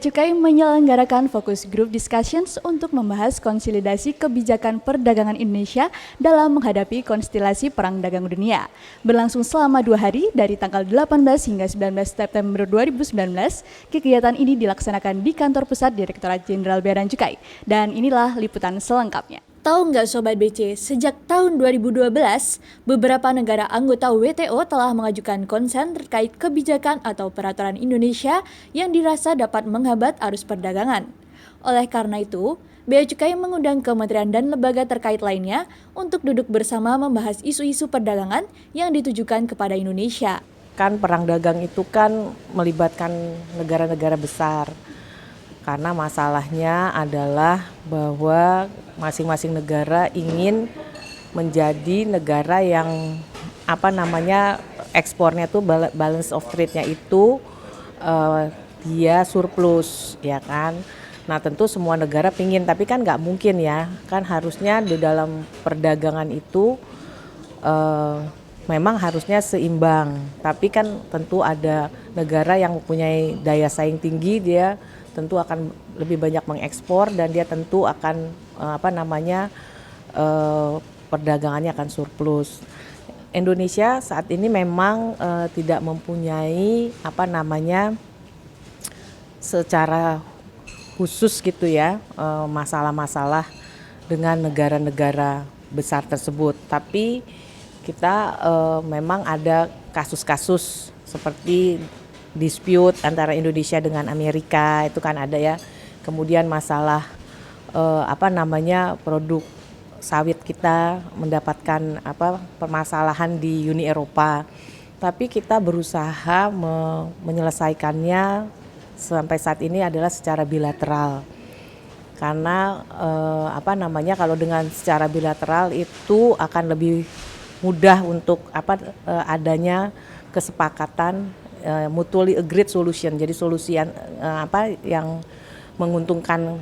Cukai menyelenggarakan Focus Group Discussions untuk membahas konsolidasi kebijakan perdagangan Indonesia dalam menghadapi konstelasi perang dagang dunia. Berlangsung selama 2 hari dari tanggal 18 hingga 19 September 2019, kegiatan ini dilaksanakan di kantor pusat Direktorat Jenderal Bea dan Cukai. Dan inilah liputan selengkapnya. Tahu nggak Sobat BC, sejak tahun 2012, beberapa negara anggota WTO telah mengajukan konsen terkait kebijakan atau peraturan Indonesia yang dirasa dapat menghambat arus perdagangan. Oleh karena itu, Bea Cukai mengundang kementerian dan lembaga terkait lainnya untuk duduk bersama membahas isu-isu perdagangan yang ditujukan kepada Indonesia. Kan perang dagang itu kan melibatkan negara-negara besar. Karena masalahnya adalah bahwa masing-masing negara ingin menjadi negara yang ekspornya tuh balance of trade-nya itu dia surplus, ya kan. Nah tentu semua negara pingin, tapi kan nggak mungkin ya, kan harusnya di dalam perdagangan itu memang harusnya seimbang. Tapi kan tentu ada negara yang mempunyai daya saing tinggi, dia tentu akan lebih banyak mengekspor dan dia tentu akan perdagangannya akan surplus. Indonesia saat ini memang tidak mempunyai secara khusus gitu ya masalah-masalah dengan negara-negara besar tersebut. Tapi kita memang ada kasus-kasus seperti dispute antara Indonesia dengan Amerika, itu kan ada ya. Kemudian masalah produk sawit kita mendapatkan permasalahan di Uni Eropa. Tapi kita berusaha menyelesaikannya sampai saat ini adalah secara bilateral. Karena kalau dengan secara bilateral itu akan lebih mudah untuk adanya kesepakatan mutually agreed solution, jadi solusi yang menguntungkan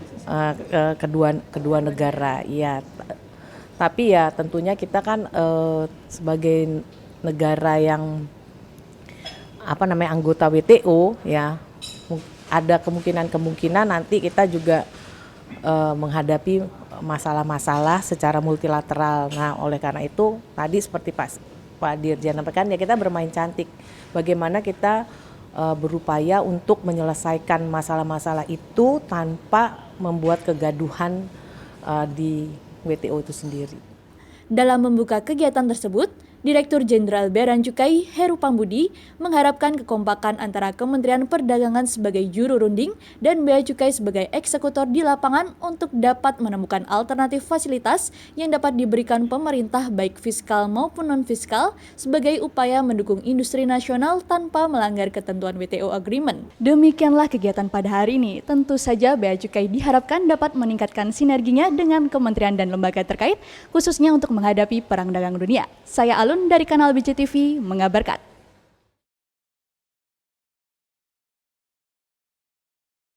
kedua negara. Ya, tapi ya tentunya kita kan sebagai negara yang anggota WTO ya, ada kemungkinan nanti kita juga menghadapi masalah-masalah secara multilateral. Nah, oleh karena itu tadi seperti Pak Dirjen sampaikan ya, kita bermain cantik. Bagaimana kita berupaya untuk menyelesaikan masalah-masalah itu tanpa membuat kegaduhan di WTO itu sendiri. Dalam membuka kegiatan tersebut, Direktur Jenderal Bea dan Cukai Heru Pambudi mengharapkan kekompakan antara Kementerian Perdagangan sebagai juru runding dan Bea Cukai sebagai eksekutor di lapangan untuk dapat menemukan alternatif fasilitas yang dapat diberikan pemerintah baik fiskal maupun non-fiskal sebagai upaya mendukung industri nasional tanpa melanggar ketentuan WTO Agreement. Demikianlah kegiatan pada hari ini. Tentu saja Bea Cukai diharapkan dapat meningkatkan sinerginya dengan kementerian dan lembaga terkait, khususnya untuk menghadapi perang dagang dunia. Saya Alun dari kanal BCTV mengabarkan.